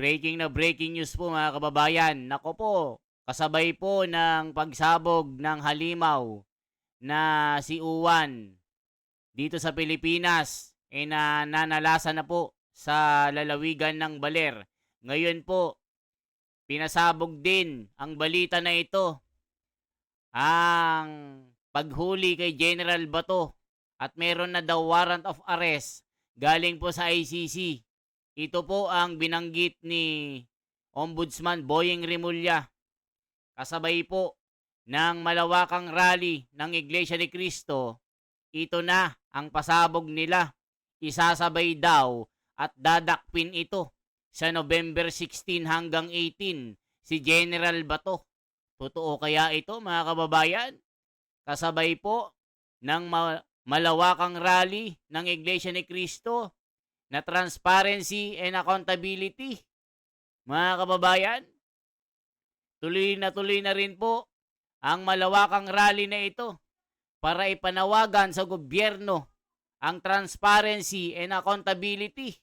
Breaking news po mga kababayan. Nako po, kasabay po ng pagsabog ng halimaw na si Uwan dito sa Pilipinas, nananalasa na po sa lalawigan ng Baler. Ngayon po, pinasabog din ang balita na ito, ang paghuli kay General Bato at meron na daw warrant of arrest galing po sa ICC. Ito po ang binanggit ni Ombudsman Boyeng Rimulya. Kasabay po ng malawakang rally ng Iglesia ni Cristo, ito na ang pasabog nila. Isasabay daw at dadakpin ito sa November 16 hanggang 18 si General Bato. Totoo kaya ito mga kababayan? Kasabay po ng malawakang rally ng Iglesia ni Cristo na transparency and accountability. Mga kababayan, tuloy na rin po ang malawakang rally na ito para ipanawagan sa gobyerno ang transparency and accountability.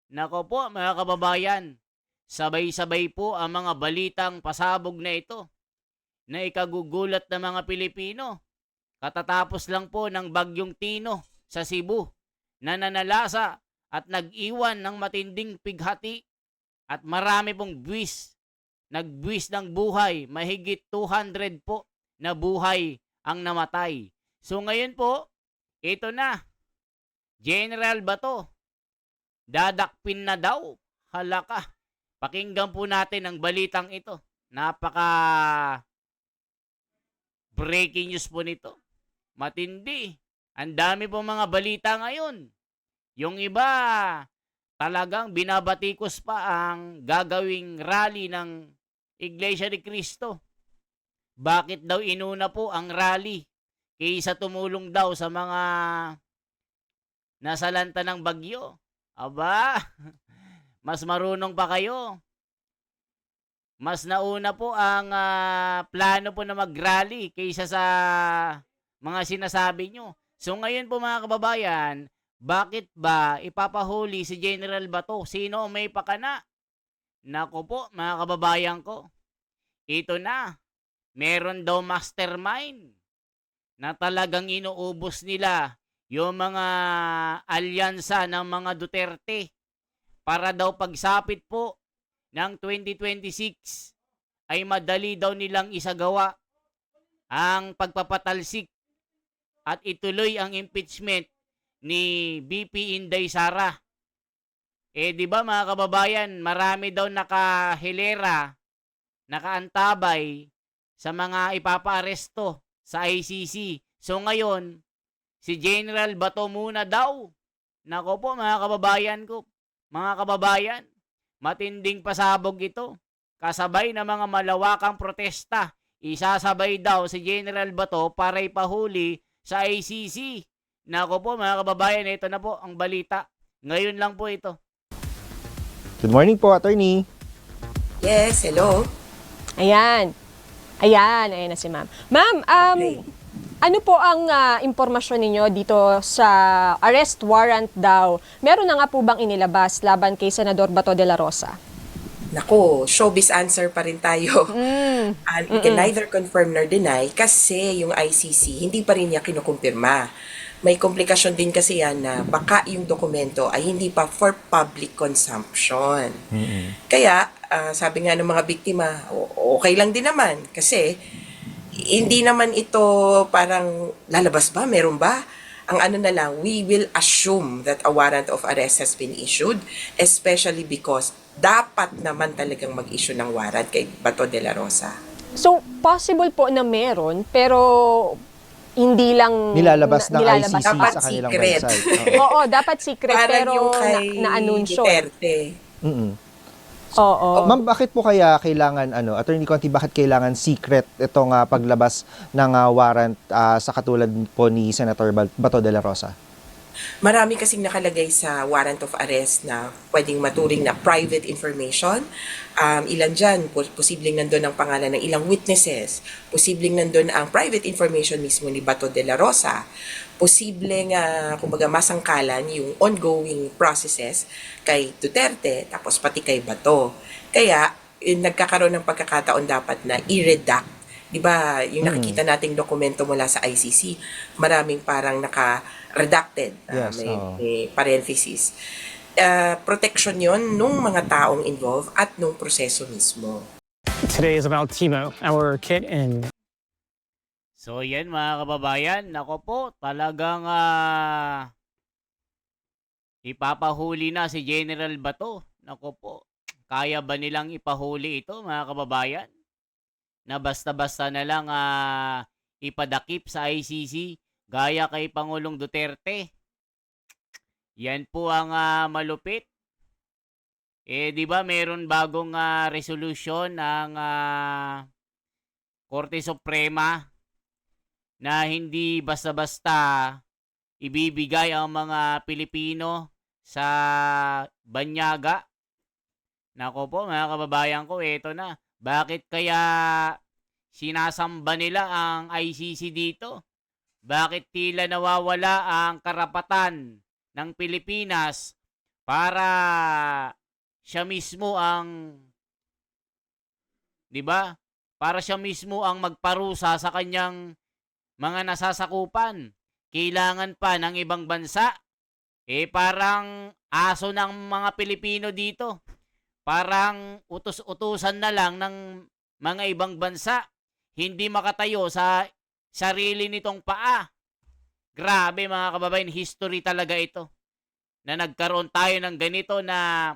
Nako po mga kababayan, sabay-sabay po ang mga balitang pasabog na ito na ikagugulat ng mga Pilipino. Katatapos lang po ng bagyong Tino sa Cebu na nanalasa at nag-iwan ng matinding pighati at marami pong nagbuwis ng buhay, mahigit 200 po na buhay ang namatay. So ngayon po, ito na, General Bato, dadakpin na daw. Halaka, pakinggan po natin ang balitang ito. Napaka breaking news po nito. Matindi. Ang dami po mga balita ngayon. Yung iba, talagang binabatikos pa ang gagawing rally ng Iglesia ni Cristo. Bakit daw inuna po ang rally kaysa tumulong daw sa mga nasalanta ng bagyo? Aba, mas marunong pa kayo. Mas nauna po ang plano po na mag-rally kaysa sa mga sinasabi nyo. So ngayon po mga kababayan, bakit ba ipapahuli si General Bato? Sino ang may pakana? Nako po mga kababayan ko, ito na, meron daw mastermind na talagang inuubos nila yung mga alyansa ng mga Duterte para daw pagsapit po ng 2026 ay madali daw nilang isagawa ang pagpapatalsik at ituloy ang impeachment ni BP Inday Sara. Di ba mga kababayan, marami daw nakahilera, nakaantabay sa mga ipapaaresto sa ICC. So ngayon, si General Bato muna daw. Nako po mga kababayan ko, mga kababayan, matinding pasabog ito. Kasabay ng mga malawakang protesta, isasabay daw si General Bato para ipahuli sa ICC. Nako po mga kababayan, ito na po ang balita. Ngayon lang po ito. Good morning po, attorney. Yes, hello. Ayan na si ma'am. Ma'am, Okay. ano po ang impormasyon ninyo dito sa arrest warrant daw? Meron na nga po bang inilabas laban kay Senador Bato de la Rosa? Nako, showbiz answer pa rin tayo. And we can neither confirm nor deny kasi yung ICC hindi pa rin niya kinukumpirma. May komplikasyon din kasi yan na baka yung dokumento ay hindi pa for public consumption. Kaya, sabi nga ng mga biktima, okay lang din naman kasi hindi naman ito parang lalabas ba, meron ba? Ang ano na lang, we will assume that a warrant of arrest has been issued, especially because dapat naman talagang mag-issue ng warrant kay Bato de la Rosa. So, possible po na meron, pero hindi lang Nilalabas ng ICC Dapat sa kanilang secret. website. Oo, dapat secret, Parang pero yung kay na-anunsyo. Duterte. Oo. Ma'am, bakit po kaya kailangan, Attorney Conti, bakit kailangan secret itong paglabas ng warrant sa katulad po ni Senator Bato de la Rosa? Marami kasing nakalagay sa warrant of arrest na pwedeng maturing na private information. Ilan dyan, posibleng nandun ang pangalan ng ilang witnesses, posibleng nandun ang private information mismo ni Bato de la Rosa, posibleng kumbaga masangkalan yung ongoing processes kay Duterte tapos pati kay Bato. Kaya nagkakaroon ng pagkakataon dapat na i-redact. 'Di ba? Yung nakikita nating dokumento mula sa ICC, maraming parang naka-redacted, Yes, may, oo. may parenthesis. Protection 'yon nung mga taong involved at nung proseso mismo. Today is about Timo, our kit and So yan mga kababayan, nako po, talagang ipapahuli na si General Bato. Nako po, kaya ba nilang ipahuli ito mga kababayan? Na basta-basta na lang ipadakip sa ICC gaya kay Pangulong Duterte. Yan po ang malupit. Di ba meron bagong resolution ng Korte Suprema na hindi basta-basta ibibigay ang mga Pilipino sa banyaga. Nako po mga kababayan ko, eto na. Bakit kaya sinasamba nila ang ICC dito? Bakit tila nawawala ang karapatan ng Pilipinas para siya mismo ang, 'di ba? Para siya mismo ang magparusa sa kanyang mga nasasakupan. Kailangan pa ng ibang bansa. Parang aso ng mga Pilipino dito. Parang utos-utusan na lang ng mga ibang bansa. Hindi makatayo sa sarili nitong paa. Grabe mga kababayan, history talaga ito. Na nagkaroon tayo ng ganito na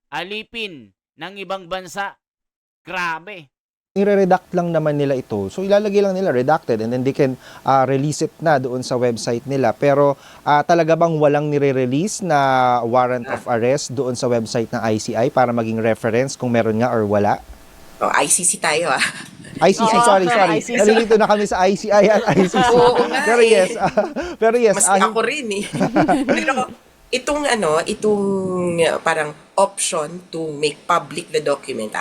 alipin ng ibang bansa. Grabe. I-redact lang naman nila ito. So ilalagay lang nila redacted and then they can release it na doon sa website nila. Pero talaga bang walang nire-release na warrant of arrest doon sa website ng ICI para maging reference kung meron nga or wala? ICC tayo ICC, Oo, sorry. ICC. Nalilito na kami sa ICI at ICC. Oo nga Pero yes, pero yes. Maski ako rin Pero itong parang option to make public the document,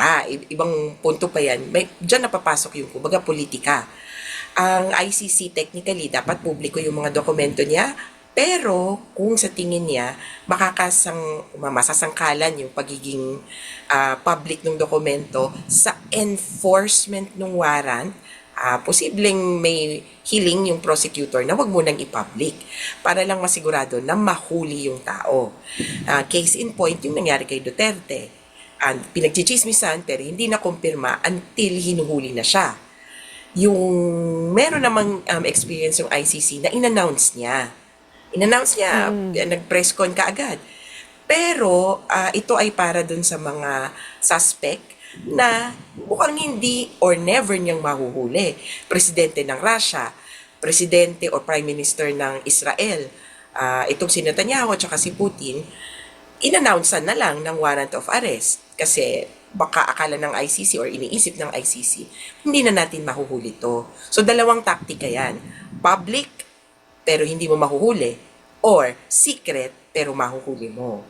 ibang punto pa yan. Diyan napapasok yung kumbaga politika. Ang ICC technically dapat publiko yung mga dokumento niya, pero kung sa tingin niya masasangkalan yung pagiging public ng dokumento sa enforcement ng warrant, posibleng may hiling yung prosecutor na wag mo nang i-public para lang masigurado na mahuli yung tao. Case in point, yung nangyari kay Duterte. Pinagchichismisan pero hindi na kumpirma until hinuhuli na siya. Yung meron namang experience yung ICC na in-announce niya. Nag-press con kaagad. Pero ito ay para dun sa mga suspect na mukhang hindi or never niyang mahuhuli. Presidente ng Russia, presidente or prime minister ng Israel, itong si Netanyahu at saka si Putin, in-announcean na lang ng warrant of arrest kasi baka akala ng ICC or iniisip ng ICC, hindi na natin mahuhuli to. So dalawang taktika yan. Public, pero hindi mo mahuhuli, or secret, pero mahuhuli mo.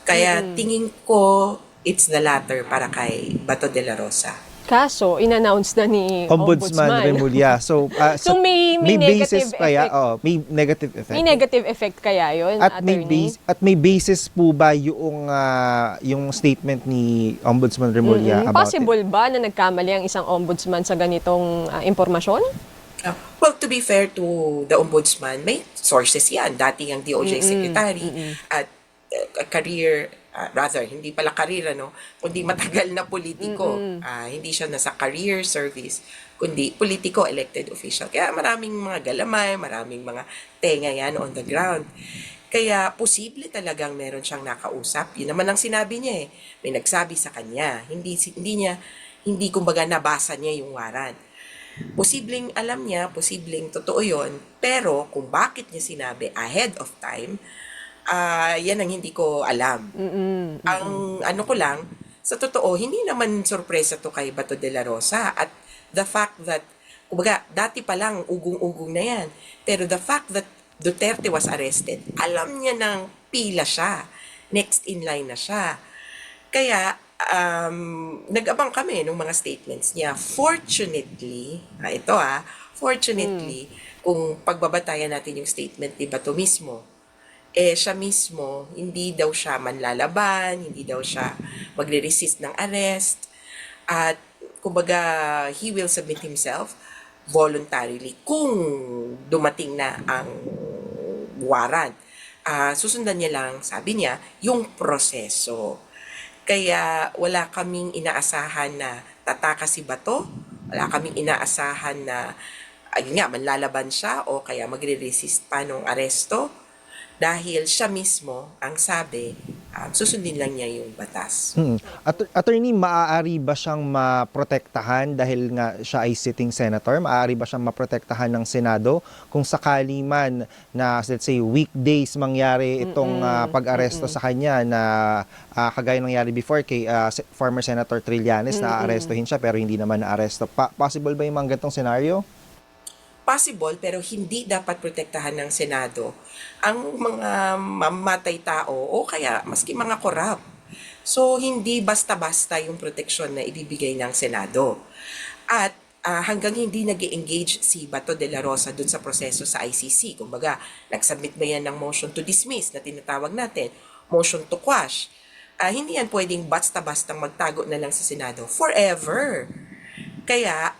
Kaya tingin ko, it's the latter para kay Bato de la Rosa. Kaso, in-announce na ni Ombudsman Remulla. So, So, may basis negative pa ya, effect. may negative effect. May negative effect kaya yun, attorney? May basis po ba yung statement ni Ombudsman Remulla about Possible ba na nagkamali ang isang ombudsman sa ganitong impormasyon? Well, to be fair to the ombudsman, may sources yan. Dating ang DOJ secretary at hindi pala career, kundi matagal na politiko. Hindi siya nasa career service, kundi politiko, elected official. Kaya maraming mga galamay, maraming mga tenga yan on the ground. Kaya posible talagang meron siyang nakausap. Yun naman ang sinabi niya May nagsabi sa kanya. Hindi kumbaga nabasa niya yung warrant. Posibleng alam niya, posibleng totoo yon, pero kung bakit niya sinabi ahead of time, yan ang hindi ko alam. Ang ano ko lang, sa totoo, hindi naman sorpresa to kay Bato de la Rosa at the fact that, kumbaga, dati pa lang ugong-ugong na yan, pero the fact that Duterte was arrested, alam niya nang pila siya, next in line na siya. Kaya, nag-abang kami ng mga statements niya. Fortunately, fortunately, kung pagbabatayan natin yung statement ni Bato mismo, siya mismo, hindi daw siya manlalaban, hindi daw siya magre-resist ng arrest, at kumbaga, he will submit himself voluntarily kung dumating na ang warrant. Susundan niya lang, sabi niya, yung proseso. Kaya wala kaming inaasahan na tataka si Bato, wala kaming inaasahan na ayun nga, manlalaban siya o kaya magre-resist pa nung aresto dahil siya mismo ang sabi, susundin lang niya yung batas. Attorney, maaari ba siyang maprotektahan dahil nga siya ay sitting senator? Maaari ba siyang maprotektahan ng Senado kung sakali man na, let's say, weekdays mangyari itong pag-aresto sa kanya na kagaya nangyari before kay former Senator Trillanes na aarestohin siya pero hindi naman naaresto? Possible ba yung mga ganitong scenario? Possible, pero hindi dapat protektahan ng Senado ang mga mamatay tao o kaya maski mga korap. So, hindi basta-basta yung proteksyon na ibibigay ng Senado. At hanggang hindi nag engage si Bato de la Rosa dun sa proseso sa ICC, kumbaga, nag-submit ba yan ng motion to dismiss na tinatawag natin, motion to quash, hindi yan pwedeng basta-bastang magtago na lang sa Senado forever. Kaya,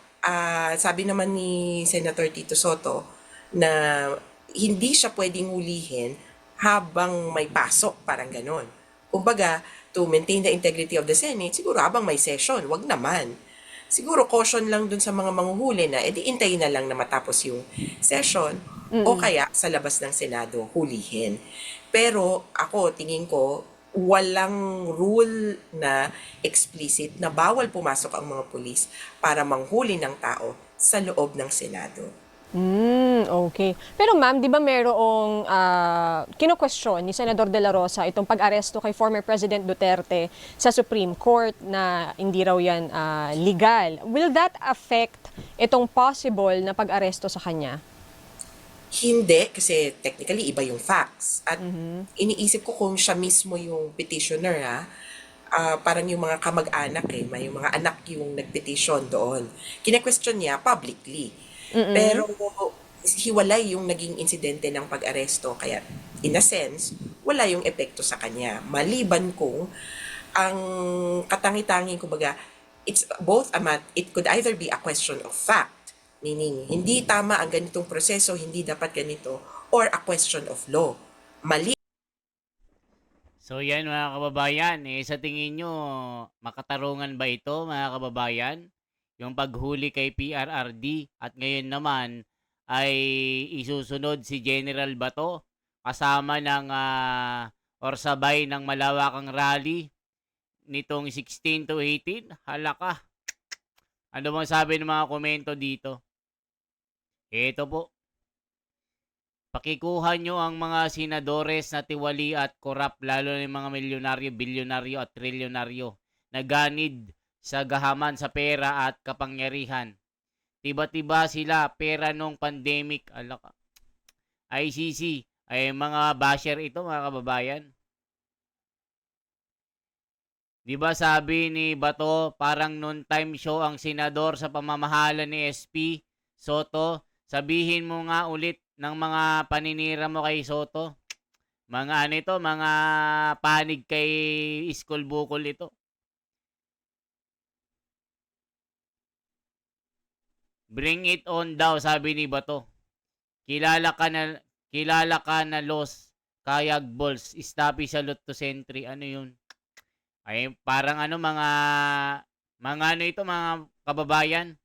sabi naman ni Senator Tito Soto na hindi siya pwedeng hulihin habang may pasok, parang ganon. Kumbaga, to maintain the integrity of the Senate, siguro habang may session, wag naman. Siguro caution lang dun sa mga manghuhuli na edi intayin na lang na matapos yung session o kaya sa labas ng Senado hulihin. Pero ako, tingin ko, walang rule na explicit na bawal pumasok ang mga pulis para manghuli ng tao sa loob ng Senado. Okay. Pero ma'am, di ba merong kino-question ni Senador De La Rosa itong pag-aresto kay former President Duterte sa Supreme Court na hindi raw yan legal. Will that affect itong possible na pag-aresto sa kanya? Hindi, kasi technically iba yung facts. At iniisip ko kung siya mismo yung petitioner, parang yung mga kamag-anak may yung mga anak yung nagpetition doon. Kine-question niya publicly. Pero hiwalay yung naging insidente ng pag-aresto. Kaya in a sense, wala yung epekto sa kanya. Maliban kung ang katangi-tanging, kumbaga, it's both it could either be a question of fact, meaning hindi tama ang ganitong proseso, hindi dapat ganito, or a question of law. Mali. So yan mga kababayan, sa tingin nyo, makatarungan ba ito mga kababayan? Yung paghuli kay PRRD at ngayon naman ay isusunod si General Bato kasama ng or sabay ng malawakang rally nitong 16 to 18. Hala ka. Ano bang sabi ng mga komento dito? Ito po. Pakikuha nyo ang mga senadores na tiwali at korap, lalo na yung mga milyonaryo, bilyonaryo at trilyonaryo na ganid sa gahaman sa pera at kapangyarihan. Tiba-tiba sila pera nung pandemic. Alaka. ICC ay mga basher ito mga kababayan. Di ba sabi ni Bato, parang noon time show ang senador sa pamamahala ni SP Soto? Sabihin mo nga ulit ng mga paninira mo kay Soto. Mga ano ito, mga panig kay Iskol Bukol ito. Bring it on daw, sabi ni Bato. Kilala ka na Los Kayag Balls, Stapi sa Lotto Sentry. Ano yun? Ay parang ano mga ano ito mga kababayan,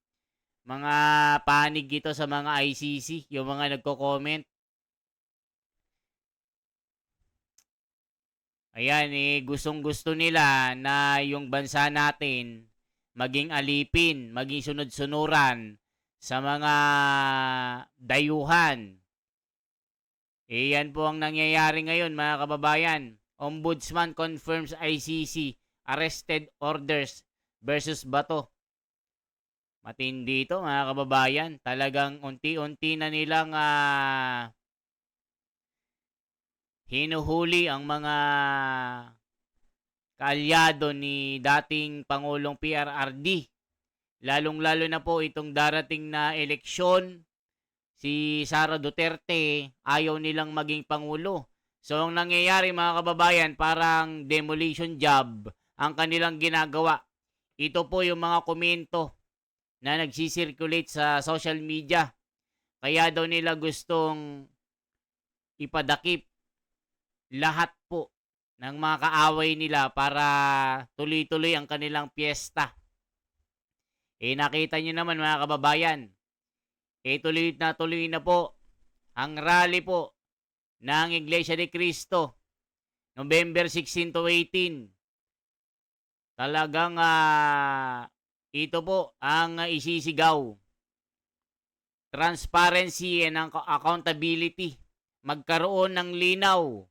mga panig ito sa mga ICC, yung mga nagko-comment. Ayan gustong-gusto nila na yung bansa natin maging alipin, maging sunod-sunuran sa mga dayuhan. Yan po ang nangyayari ngayon mga kababayan. Ombudsman confirms ICC arrested orders versus Bato. Matindi ito mga kababayan. Talagang unti-unti na nilang hinuhuli ang mga kaalyado ni dating Pangulong PRRD. Lalong-lalo na po itong darating na eleksyon si Sara Duterte, ayaw nilang maging pangulo. So, ang nangyayari mga kababayan, parang demolition job ang kanilang ginagawa. Ito po yung mga komento na nagsisirculate sa social media. Kaya daw nila gustong ipadakip lahat po ng mga kaaway nila para tuloy-tuloy ang kanilang piyesta. Nakita nyo naman mga kababayan, tuloy na po ang rally po ng Iglesia de Cristo, November 16 to 18. Talagang ito po ang isisigaw. Transparency and accountability. Magkaroon ng linaw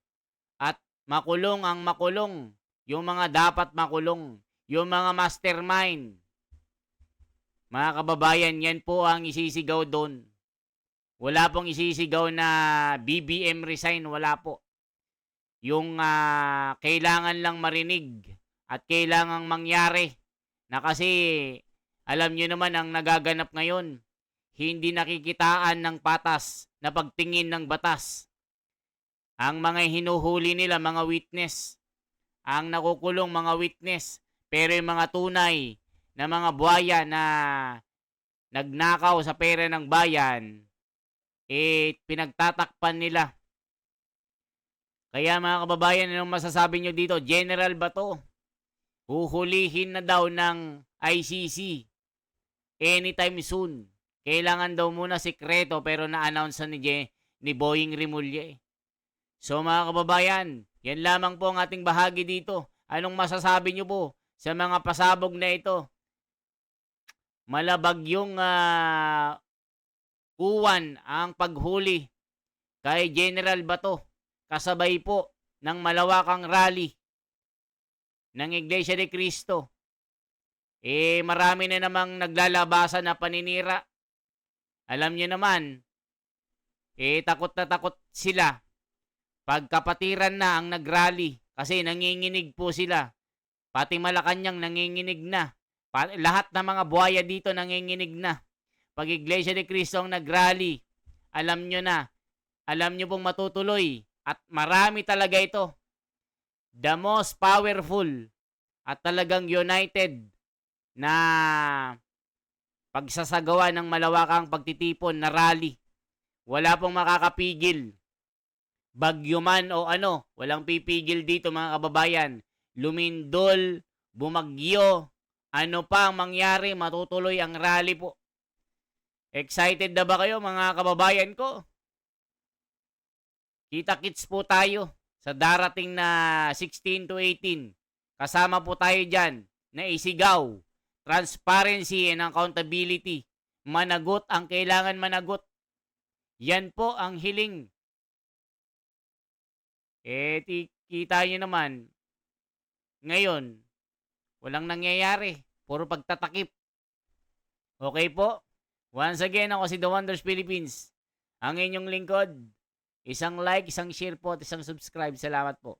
at makulong ang makulong. Yung mga dapat makulong. Yung mga mastermind. Mga kababayan, yan po ang isisigaw doon. Wala pong isisigaw na BBM resign, wala po. Yung kailangan lang marinig at kailangang mangyari na kasi alam nyo naman ang nagaganap ngayon, hindi nakikitaan ng patas na pagtingin ng batas. Ang mga hinuhuli nila, mga witness. Ang nakukulong mga witness. Pero yung mga tunay na mga buhaya na nagnakaw sa pera ng bayan, pinagtatakpan nila. Kaya mga kababayan, anong masasabi nyo dito? General ba to? Huhulihin na daw ng ICC anytime soon. Kailangan daw muna sikreto pero na-announce ni Boying Rimulye. So mga kababayan, yan lamang po ang ating bahagi dito. Anong masasabi nyo po sa mga pasabog na ito? Malabag yung kuwan ang paghuli kay General Bato. Kasabay po ng malawakang rally ng Iglesia de Cristo. Marami na namang naglalabasan na paninira. Alam niyo naman, takot na takot sila. Pagkapatiran na ang nagrally kasi nanginginig po sila. Pati Malacanang nanginginig na. Lahat ng mga buhaya dito nanginginig na. Pag Iglesia de Cristo ang nagrally, alam nyo na. Alam nyo pong matutuloy. At marami talaga ito. The most powerful at talagang united na pagsasagawa ng malawakang pagtitipon na rally. Wala pong makakapigil. Bagyo man o ano, walang pipigil dito mga kababayan. Lumindol, bumagyo, ano pa ang mangyari, matutuloy ang rally po. Excited na ba kayo mga kababayan ko? Kita-kits po tayo sa darating na 16 to 18. Kasama po tayo dyan na isigaw. Transparency and accountability. Managot ang kailangan managot. Yan po ang hiling. Kita nyo naman, ngayon, walang nangyayari. Puro pagtatakip. Okay po? Once again, ako si The Wonders Philippines. Ang inyong lingkod. Isang like, isang share po, at isang subscribe. Salamat po.